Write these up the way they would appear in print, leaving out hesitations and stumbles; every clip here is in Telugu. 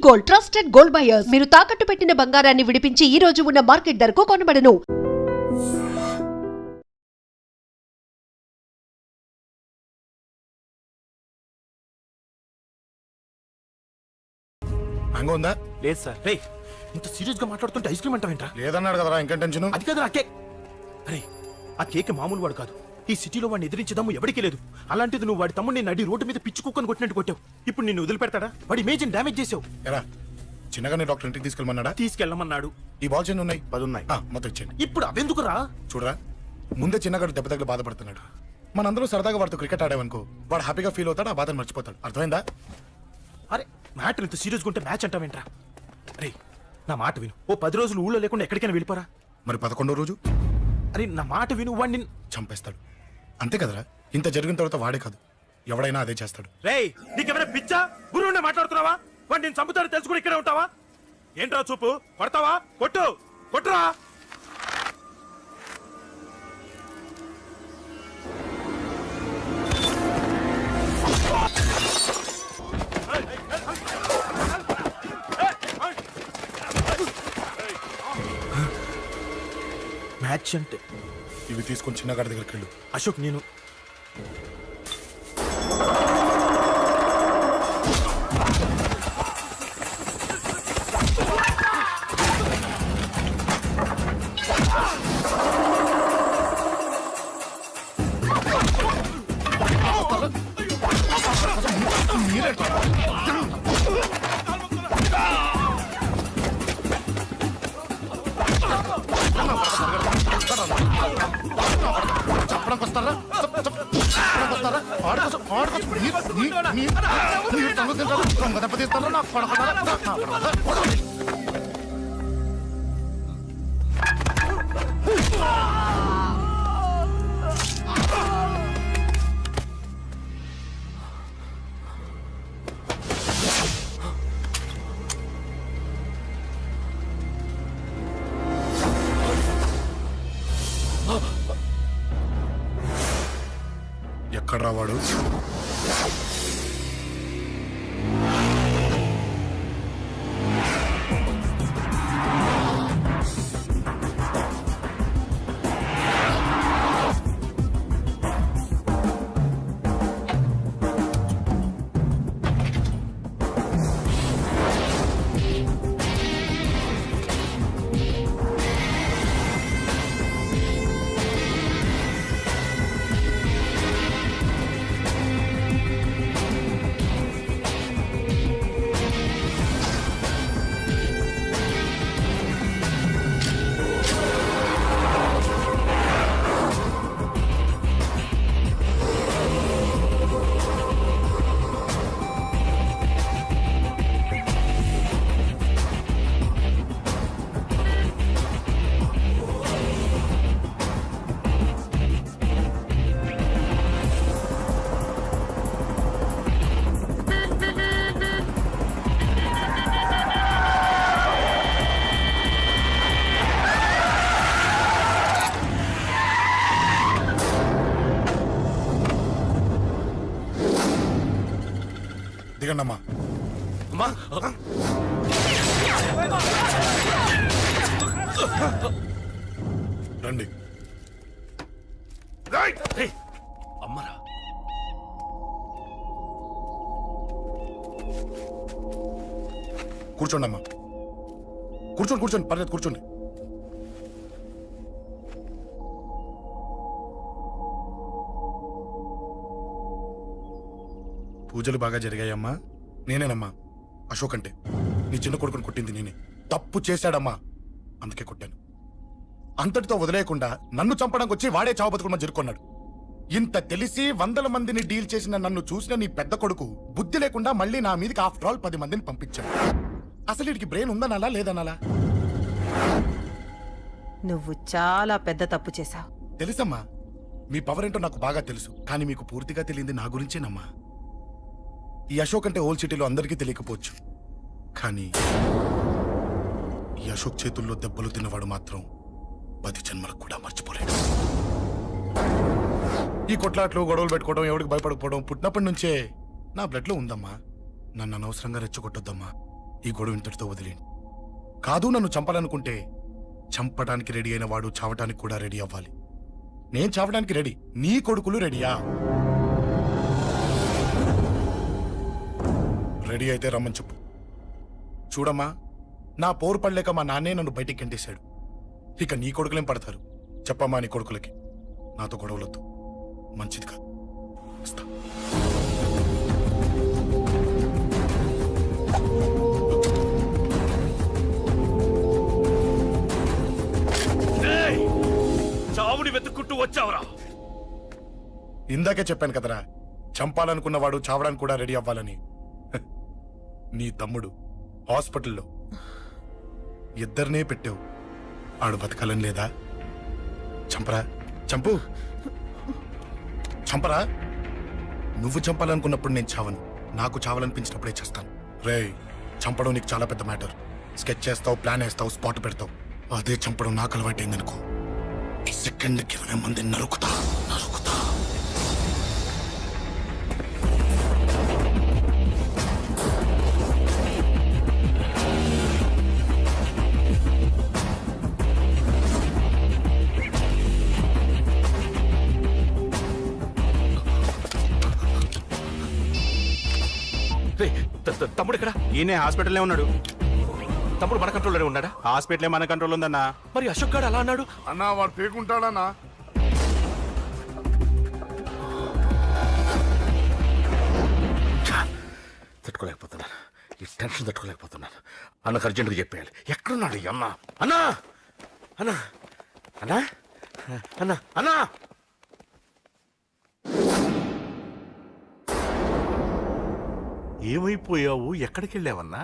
Gold, trusted gold buyers. మీరు తాకట్టు పెట్టిన బంగారాన్ని విడిపించి ఈ రోజు ఉన్న మార్కెట్ ధరకు కొనబడను. మ్యాంగో ఉందా? లేదు సార్. రే, ఇంత సీరియస్ గా మాట్లాడుతుంటే ఐస్ క్రీమ్ అంటావేంట్రా? లేదన్నాడు కదరా, ఇంకా టెన్షన్. అది కాదు ఆ కేక్. అరే, ఆ కేక్ మామూలు వాడు కాదు. ఈ సిటీలో వాడిని ఎదిరించదమ్ము ఎవరికీ లేదు. అలాంటిది నువ్వు వాడి తమ్ముడిని నడి రోడ్డు మీద పిచ్చి కుక్కని కొట్టినట్టు కొట్టావు. ఇప్పుడు నిన్ను వదిలిపెడతాడా? వాడి ఇమేజ్ డ్యామేజ్ చేసావు. ఎరా, చిన్నగానే డాక్టర్ ఇంటికి తీసుకెళ్ళమన్నాడా? తీసుకెళ్ళమన్నాడు. ఈ బాల్స్ ఎన్ని ఉన్నాయి? 10 ఉన్నాయి. మొత్తం ఇచ్చేయండి. ఇప్పుడు అవెందుకురా? చూడరా, ముందే చిన్నగాడు దెబ్బ తగిలి బాధపడుతున్నాడు. మనందరూ సరదాగా వాడితో క్రికెట్ ఆడామనుకో, వాడు హ్యాపీగా ఫీల్ అవుతాడు, ఆ బాధను మర్చిపోతాడు. అర్థమైందా? అరే, మ్యాటర్ ఇంత సీరియస్ గా ఉంటే మ్యాచ్ అంటావేంట్రా? అరే, నా మాట విను. ఓ 10 రోజులు ఊళ్ళో లేకుండా ఎక్కడికైనా వెళ్ళిపోరా. మరి 11వ రోజు అరే, నా మాట విను. వాడిని చంపేస్తాడు. అంతే కదరా? ఇంత జరిగిన తర్వాత వాడే కాదు, ఎవడైనా అదే చేస్తాడు. రేయ్, నీకెవరైనా పిచ్చా? గురువునే మాట్లాడుతున్నావా? వాడు నేను చంపుతాడు తెలుసుకుని ఇక్కడే ఉంటావా? ఏంట్రా చూపు? కొడతావా? కొట్టు, కొట్టురా. మ్యాచ్ అంటే ఇవి తీసుకొని చిన్నగాడి దగ్గరికి వెళ్ళు. అశోక్, నేను చెప్పడానికి వస్తారా? దెబ్బతీస్తారా? నాకు ఎక్కడ్రా వాడు? దిగండమ్మా. రండి. అమ్మరా, కూర్చోండి అమ్మా. కూర్చోండి కూర్చోండి, పర్లేదు కూర్చోండి. పూజలు బాగా జరిగాయమ్మా? నేనేనమ్మా అశోక్. అంటే నీ చిన్న కొడుకుని కొట్టింది నేనే. తప్పు చేశాడమ్మా, అందుకే కొట్టాను. అంతటితో వదిలేయకుండా నన్ను చంపడానికి వచ్చి వాడే చావు బతుకుని జరుపుకున్నాడు. ఇంత తెలిసి 100 మందిని డీల్ చేసిన నన్ను చూసిన నీ పెద్ద కొడుకు బుద్ధి లేకుండా మళ్ళీ నా మీదకి ఆఫ్టర్ ఆల్ 10 మందిని పంపించాడు. అసలు వీడికి బ్రెయిన్ ఉందనాలా లేదనాలా? నువ్వు చాలా పెద్ద తప్పు చేశావు. తెలుసమ్మా, మీ పవర్ ఏంటో నాకు బాగా తెలుసు. కానీ మీకు పూర్తిగా తెలియంది నా గురించేనమ్మా. ఈ అశోక్ అంటే ఓల్డ్ సిటీలో అందరికీ తెలియకపోవచ్చు, కానీ ఈ అశోక్ చేతుల్లో దెబ్బలు తిన్నవాడు మాత్రం 10 జన్మలకు కూడా మర్చిపోలేడు. ఈ కొట్లాట్లు గొడవలు పెట్టుకోవడం, ఎవరికి భయపడకపోవడం పుట్టినప్పటి నుంచే నా బ్లడ్ లో ఉందమ్మా. నన్ను అనవసరంగా రెచ్చగొట్టొద్దమ్మా. ఈ గొడవ ఇంతటితో వదిలేండి. కాదు, నన్ను చంపాలనుకుంటే చంపడానికి రెడీ అయిన వాడు చావటానికి కూడా రెడీ అవ్వాలి. నేను చావడానికి రెడీ, నీ కొడుకులు రెడీయా? రెడీ అయితే రమ్మని చెప్పు. చూడమ్మా, నా పోరు పడలేక మా నాన్నే నన్ను బయటికి గెంటేశాడు. ఇక నీ కొడుకులేం పడతారు? చెప్పమ్మా నీ కొడుకులకి నాతో గొడవలొద్దు, మంచిది కాదు. వస్తా. చావుని వెతుక్కుంటూ వచ్చావురా. ఇందాకే చెప్పాను కదరా, చంపాలనుకున్నవాడు చావడానికి కూడా రెడీ అవ్వాలని. హ, నీ తమ్ముడు హాస్పిటల్లో ఇద్దరినే పెట్టావు. ఆడు బతకాలని లేదా? చంపరా, చంపు, చంపరా. నువ్వు చంపాలనుకున్నప్పుడు నేను చావను, నాకు చావాలనిపించినప్పుడే చేస్తాను. రేయ్, చంపడం నీకు చాలా పెద్ద మ్యాటర్. స్కెచ్ చేస్తావు, ప్లాన్ వేస్తావు, స్పాట్ పెడతావు. అదే చంపడం నాకు అలవాటైందనుకో, సెకండ్కి 20 మంది నరుకుతా. తమ్ముడు ఇక్కడ? ఈయనే హాస్పిటల్లో ఉన్నాడు. తమ్ముడు మన కంట్రోల్లోనే ఉన్నాడా? హాస్పిటలే మన కంట్రోల్ ఉందన్నా. మరి అశోక్ గారు అలా అన్నాడు. అన్నా వాడు పేకుంటాడన్నా. తట్టుకోలేకపోతున్నాను, ఈ టెన్షన్ తట్టుకోలేకపోతున్నాను. అన్నకు అర్జెంటుగా చెప్పేయాలి. ఎక్కడున్నాడు ఈ అన్న? అన్నా, అన్నా, అన్నా, అన్నా, అన్నా. ఏమైపోయావు? ఎక్కడికి వెళ్ళావన్నా?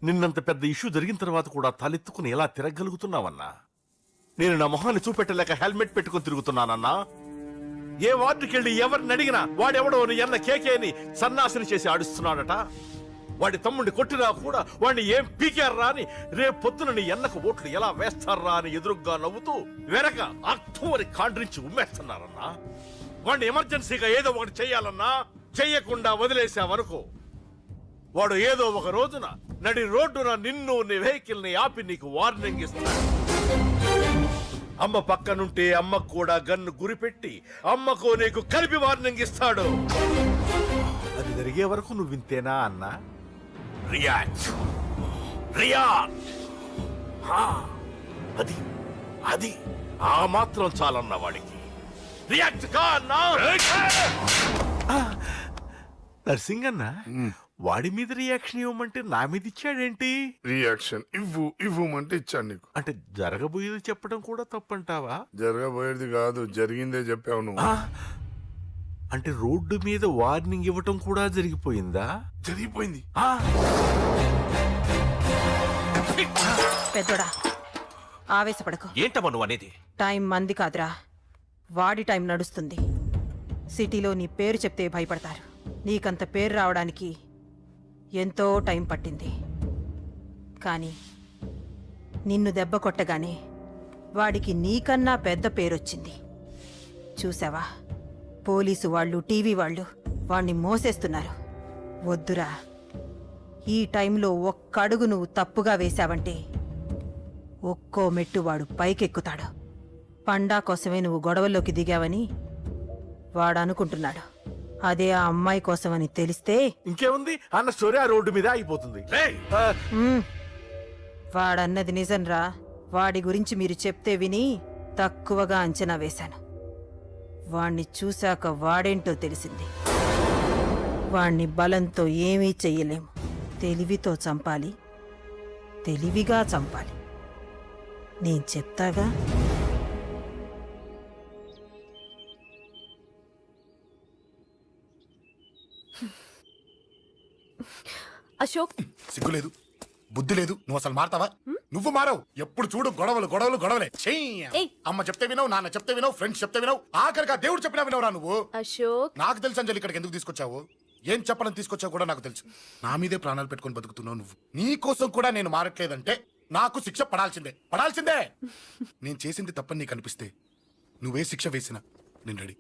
నిన్నంత పెద్ద ఇష్యూ జరిగిన తర్వాత కూడా తలెత్తుకుని ఎలా తిరగలుగుతున్నావన్నా? నేను నా మొహాన్ని చూపెట్టలేక హెల్మెట్ పెట్టుకుని తిరుగుతున్నానన్నా. ఏ వార్డుకి వెళ్ళి ఎవరిని అడిగినా వాడెవడో నీ అన్న కేకేని సన్నాసిని చేసి ఆడిస్తున్నాడట. వాడి తమ్ముడిని కొట్టినా కూడా వాడిని ఏం పీకారా అని రేపు పొద్దున నీ అన్నకు ఓట్లు ఎలా వేస్తారా అని ఎదురుగ్గా నవ్వుతూ వెనక అర్థమని కాండ్రించి ఉమ్మేస్తున్నారన్నా. వాడిని ఎమర్జెన్సీగా ఏదో ఒకటి చెయ్యాలన్నా, చెయ్యకుండా వదిలేసావనుకో, వాడు ఏదో ఒక రోజున నడి రోడ్డున నిన్ను నీ వెహికల్ ని ఆపి నీకు వార్నింగ్ ఇస్తాడు. అమ్మ పక్కనుంటే అమ్మకు కూడా గన్ను గురిపెట్టి అమ్మకు నీకు కలిపి వార్నింగ్ ఇస్తాడు. అది జరిగే వరకు నువ్వు వింతేనా అన్నా? React, react. అది అది ఆ మాత్రం చాలన్న వాడికి. రియాక్ట్ కా అన్నా. నర్సింగ్ అన్నా, వాడి మీద రియాక్షన్ ఇవ్వమంటే నా మీద ఇచ్చాడేంటి? రియాక్షన్ ఇవ్వమంటే ఇచ్చాను నీకు. అంటే జరగబోయేది చెప్పడం కూడా తప్పంటావా? జరగబోయేది కాదు, జరిగిందే చెప్పావు నువ్వు. అంటే రోడ్డు మీద వార్నింగ్ ఇవ్వటం కూడా జరిగిపోయిందా? జరిగిపోయింది. పెద్దోడా, ఆవేశపడకు. ఏంటమ్మా నువ్వు అనేది? టైం మంది కాదురా, వాడి టైం నడుస్తుంది. సిటీలో నీ పేరు చెప్తే భయపడతారు. నీకంత పేరు రావడానికి ఎంతో టైం పట్టింది. కానీ నిన్ను దెబ్బ కొట్టగానే వాడికి నీకన్నా పెద్ద పేరొచ్చింది. చూసావా, పోలీసు వాళ్ళు, టీవీ వాళ్ళు వాణ్ణి మోసేస్తున్నారు. వద్దురా, ఈ టైంలో ఒక్క అడుగు నువ్వు తప్పుగా వేశావంటే ఒక్కో మెట్టు వాడు పైకెక్కుతాడు. పండా కోసమే నువ్వు గొడవల్లోకి దిగావని వాడు అనుకుంటున్నాడు. అదే ఆ అమ్మాయి కోసమని తెలిస్తే ఇంకేముంది, అన్న స్టోరీ ఆ రోడ్డు మీద అయిపోతుంది. వాడన్నది నిజంరా. వాడి గురించి మీరు చెప్తే విని తక్కువగా అంచనా వేశాను. వాణ్ణి చూశాక వాడేంటో తెలిసింది. వాణ్ణి బలంతో ఏమీ చెయ్యలేము. తెలివితో చంపాలి, తెలివిగా చంపాలి. నేను చెప్తాగా. అశోక్, సిగ్గులేదు, బుద్ధి లేదు. నువ్వు అసలు మారతావా? నువ్వు మారవు. ఎప్పుడు చూడు గొడవలు గొడవలు గొడవలే. ఏయ్. అమ్మ చెప్తే వినవు, నాన్న చెప్తే వినవు, ఫ్రెండ్స్ చెప్తే వినవు, ఆఖరిగా దేవుడు చెప్పినా వినవురా నువ్వు. అశోక్, నాకు తెలుసు అంజలి ఇక్కడికి ఎందుకు తీసుకొచ్చావు, ఏం చెప్పాలని తీసుకొచ్చావు కూడా నాకు తెలుసు. నా మీదే ప్రాణాలు పెట్టుకొని బతుకుతున్నావు నువ్వు. నీ కోసం కూడా నేను మారట్లేదంటే నాకు శిక్ష పడాల్సిందే, పడాల్సిందే. నేను చేసింది తప్పని నీకు అనిపిస్తే నువ్వే శిక్ష వేసినా నేను రెడీ.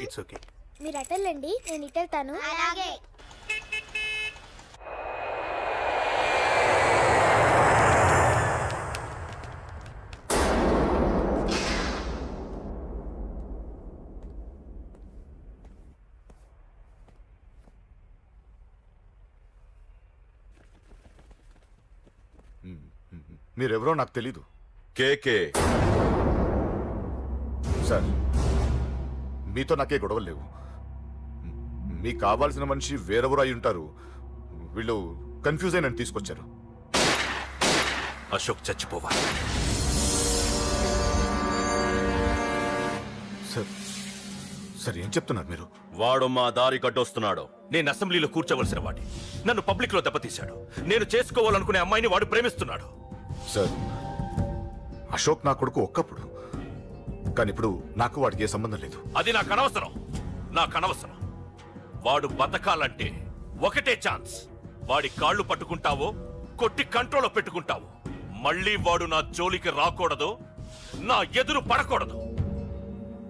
It's okay. మీరు అటెళ్ళండి, నేను ఇటెళ్తాను. అలాగే. మీరెవరో నాకు తెలీదు. కేకే సార్, మీతో నాకే గొడవలు లేవు. మీకు కావాల్సిన మనిషి వేరెవరో అయి ఉంటారు. వీళ్ళు కన్ఫ్యూజ్ అయి నన్ను తీసుకొచ్చారు. అశోక్ చచ్చిపోవాలి. సార్ సార్ ఏం చెప్తున్నారు మీరు? వాడు మా దారి కట్టొస్తున్నాడు. నేను అసెంబ్లీలో కూర్చోవలసిన వాడి నన్ను పబ్లిక్ లో దెబ్బతీశాడు. నేను చేసుకోవాలనుకునే అమ్మాయిని వాడు ప్రేమిస్తున్నాడు. సార్, అశోక్ నా కొడుకు ఒక్కప్పుడు, కానీ ఇప్పుడు నాకు వాడికి ఏ సంబంధం లేదు. అది నాకు అనవసరం. వాడు బతకాలంటే ఒకటే ఛాన్స్. వాడి కాళ్ళు పట్టుకుంటావో కొట్టి కంట్రోల్లో పెట్టుకుంటావు. మళ్ళీ వాడు నా జోలికి రాకూడదు, నా ఎదురు పడకూడదు.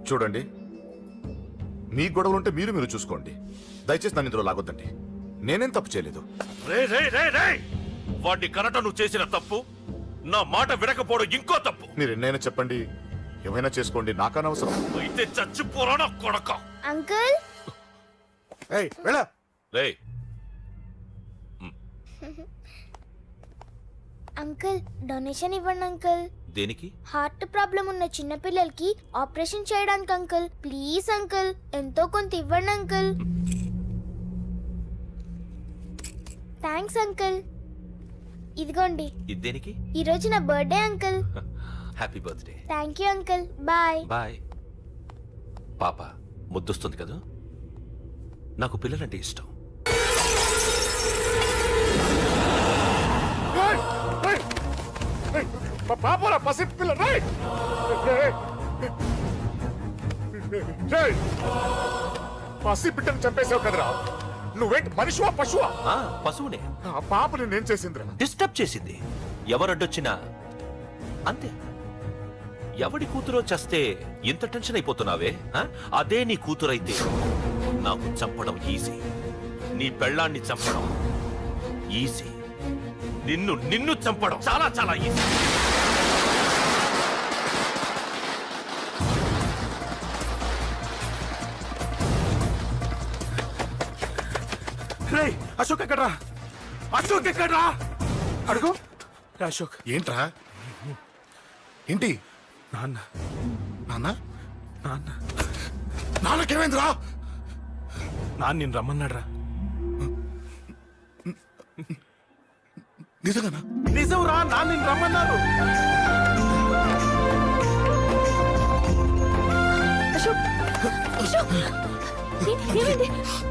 చూడండి, మీ గొడవలుంటే మీరు చూసుకోండి. దయచేసి నన్ను ఇందులో లాగొద్దండి. నేనేం తప్పు చేయలేదు. రే రే రే రే వాడిని కనట నువ్వు చేసిన తప్పు, నా మాట వినకపోవడం ఇంకో తప్పు. మీరు ఎన్నైనా చెప్పండి, ఏమైనా చేసుకోండి, నాకనవసరం. అయితే చచ్చిపోరా నా కొడక. అంకుల్, రే అంకుల్ డొనేషన్ ఇవ్వండి అంకుల్. దేనికి? హార్ట్ ప్రాబ్లం ఉన్న చిన్న పిల్లలకి ఆపరేషన్ చేయడానికి అంకుల్. ప్లీజ్ అంకుల్, ఎంతో కొంత ఇవ్వండి అంకుల్. Thanks uncle. ఇదిగోండి, ఇది దేనికి? ఈ రోజు నా birthday uncle. Happy birthday. Thank you uncle. Bye. Bye. పాప ముద్దొస్తుంది కదా, నాకు పిల్లలంటే ఇష్టం. పాపరా పసి పిల్ల, పసి బిడ్డను చంపేసావు కదరా. నువ్వేంటి మనిషివా పశువా? పశువునే. ఆ పాపని నేను చేసిందిరా. డిస్టర్బ్ చేసింది. ఎవరడ్డొచ్చినా అంతే. ఎవడి కూతురో చస్తే ఇంత టెన్షన్ అయిపోతున్నావే? అదే నీ కూతురైతే నాకు చంపడం ఈజీ. నీ పెళ్ళాన్ని చంపడం ఈజీ. నిన్ను చంపడం చాలా చాలా ఈజీ. అశోక్ ఎక్కడ్రా? అశోక్ ఎక్కడ్రా? అడుగు. అశోక్ ఏంట్రా? ఏంటి? నాన్న నాన్న నాన్న నాన్నకేమైందిరా? నాన్న నిన్ను రమ్మన్నాడ్రా. నిజంగానా? నిజం రా, నాన్న నిన్ను రమ్మన్నారు. అశోక్, అశోక్, ఏమైంది?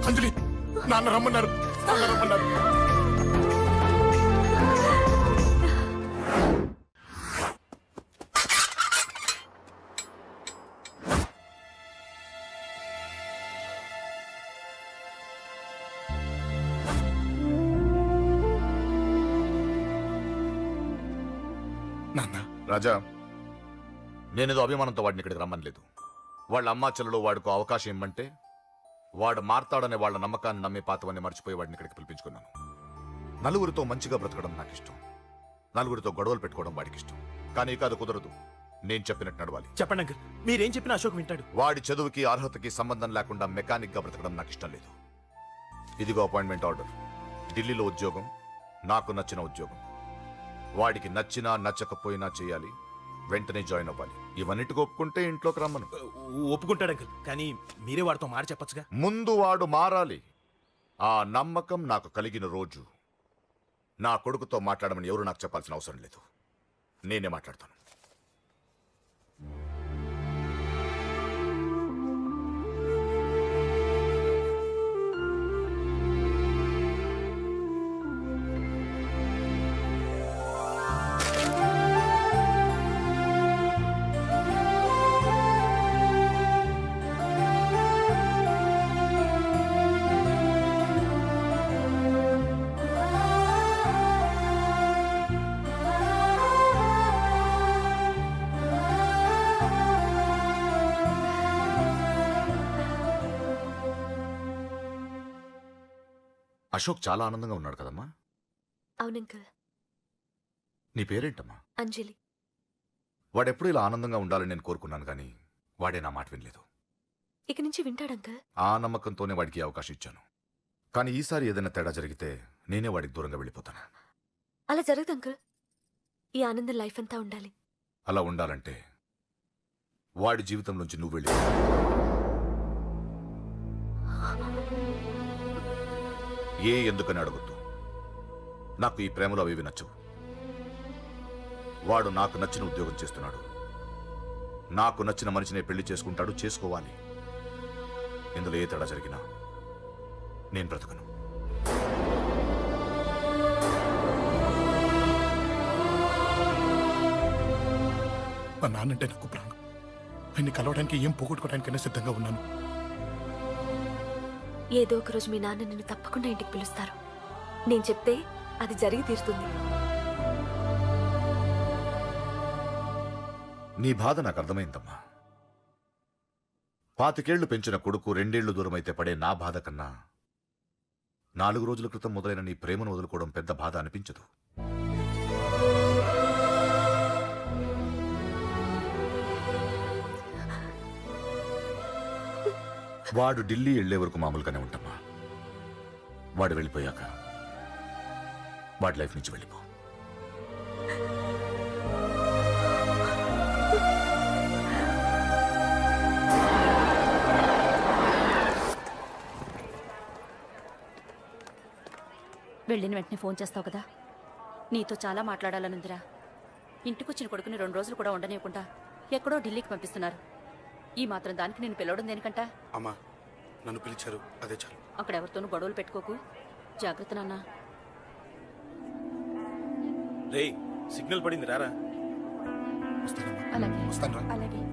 అంజలి, నాన్న రమ్మన్నారు. నాన్న, రాజా, నేనేదో అభిమానంతో వాడిని ఇక్కడికి రమ్మనలేదు. వాళ్ళ అమ్మా చెల్లెలు వాడికి అవకాశం ఇమ్మంటే వాడు మారతాడనే వాళ్ళ నమ్మకాన్ని నమ్మి పాతవన్నీ మర్చిపోయి వాడిని ఇక్కడికి పిలిపించుకున్నాను. నలుగురితో మంచిగా బ్రతకడం నాకు ఇష్టం, నలుగురితో గొడవలు పెట్టుకోవడం వాడికి ఇష్టం. కానీ ఇక అది కుదరదు. నేను చెప్పినట్టు నడవాలి. చెప్పండి అంకుల్, మీరేం చెప్పినా అశోక్ వింటాడు. వాడి చదువుకి అర్హతకి సంబంధం లేకుండా మెకానిక్ గా బ్రతకడం నాకు ఇష్టం లేదు. ఇదిగో అపాయింట్మెంట్ ఆర్డర్. ఢిల్లీలో ఉద్యోగం, నాకు నచ్చిన ఉద్యోగం. వాడికి నచ్చినా నచ్చకపోయినా చేయాలి. వెంటనే జాయిన్ అవ్వాలి. ఇవన్నిటికి ఒప్పుకుంటే ఇంట్లోకి రమ్మను. ఒప్పుకుంటాడు అంకుల్, కానీ మీరే వాడితో మాట చెప్పచ్చుగా. ముందు వాడు మారాలి. ఆ నమ్మకం నాకు కలిగిన రోజు నా కొడుకుతో మాట్లాడమని ఎవరు నాకు చెప్పాల్సిన అవసరం లేదు. నేనే మాట్లాడతాను. అశోక్ చాలా ఆనందంగా ఉన్నాడు కదమ్మా. అవును అంకుల్. నీ పేరేంటమ్మా? అంజలి. వాడెప్పుడు ఇలా ఆనందంగా ఉండాలని నేను కోరుకున్నాను, కానీ వాడే నా మాట వినలేదు. ఇక నుంచి వింటాడు అంకుల్. ఆ నమ్మకంతోనే వాడికి ఈ అవకాశం ఇచ్చాను. కానీ ఈసారి ఏదైనా తేడా జరిగితే నేనే వాడికి దూరంగా వెళ్ళిపోతాను. అలా జరగదు అంకుల్. ఈ ఆనందం లైఫ్ అంతా ఉండాలి. అలా ఉండాలంటే వాడి జీవితం నుంచి నువ్వు వెళ్ళి ఎందుకని అడగొద్దు. నాకు ఈ ప్రేమలో అవి నచ్చవు. వాడు నాకు నచ్చిన ఉద్యోగం చేస్తున్నాడు. నాకు నచ్చిన మనిషినే పెళ్లి చేసుకుంటాడు, చేసుకోవాలి. ఇందులో ఏ తేడా జరిగినా నేను బ్రతకను. మా నాన్నంటే నాకు ప్రాణం. ఆయన్ని కలవడానికి ఏం పోగొట్టుకోవడానికైనా సిద్ధంగా ఉన్నాను. ఏదో ఒక రోజు మీ నాన్న నిన్ను తప్పకుండా ఇంటికి పిలుస్తారు. నేను చెప్తే అది జరిగి తీరుతుంది. నీ బాధ నాకు అర్థమైందమ్మా. 25 ఏళ్లు పెంచిన కొడుకు 2 ఏళ్లు దూరమైతే పడే నా బాధ కన్నా 4 రోజుల క్రితం మొదలైన నీ ప్రేమను వదులుకోవడం పెద్ద బాధ అనిపించదు. వాడు ఢిల్లీ వెళ్లే వరకు మామూలుగానే ఉంటామా. వాడు వెళ్ళిపోయాక వాడి లైఫ్ నుంచి వెళ్ళిపో. వెళ్ళిన వెంటనే ఫోన్ చేస్తావు కదా. నీతో చాలా మాట్లాడాలనుందిరా. ఇంటికొచ్చిన కొడుకుని 2 రోజులు కూడా ఉండనివ్వకుండా ఎక్కడో ఢిల్లీకి పంపిస్తున్నారు. ఈ మాత్రం దానికి నేను పిలవడం దేనికంట? అమ్మా, నన్ను పిలిచారు, అదే చాలు. అక్కడ ఎవరితోనూ గొడవలు పెట్టుకోకు. జాగ్రత్త నాన్న. రేయ్, సిగ్నల్ పడింది, రారా. వస్తానమ్మా. అలాగే వస్తాను రా. అలాగే.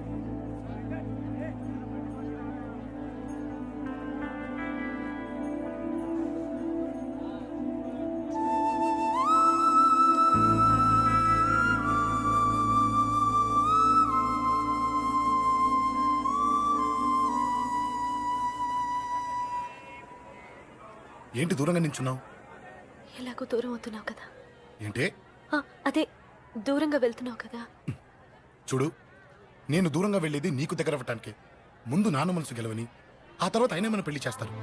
ఏంటి దూరంగా నించున్నావు? ఎలాగో దూరం అవుతున్నావు కదా. ఏంటి? అదే దూరంగా వెళ్తున్నావు కదా. చూడు, నేను దూరంగా వెళ్ళేది నీకు దగ్గర అవ్వటానికి. ముందు నాన్న మనసు గెలవని, ఆ తర్వాత ఆయన మన పెళ్లి చేస్తారు.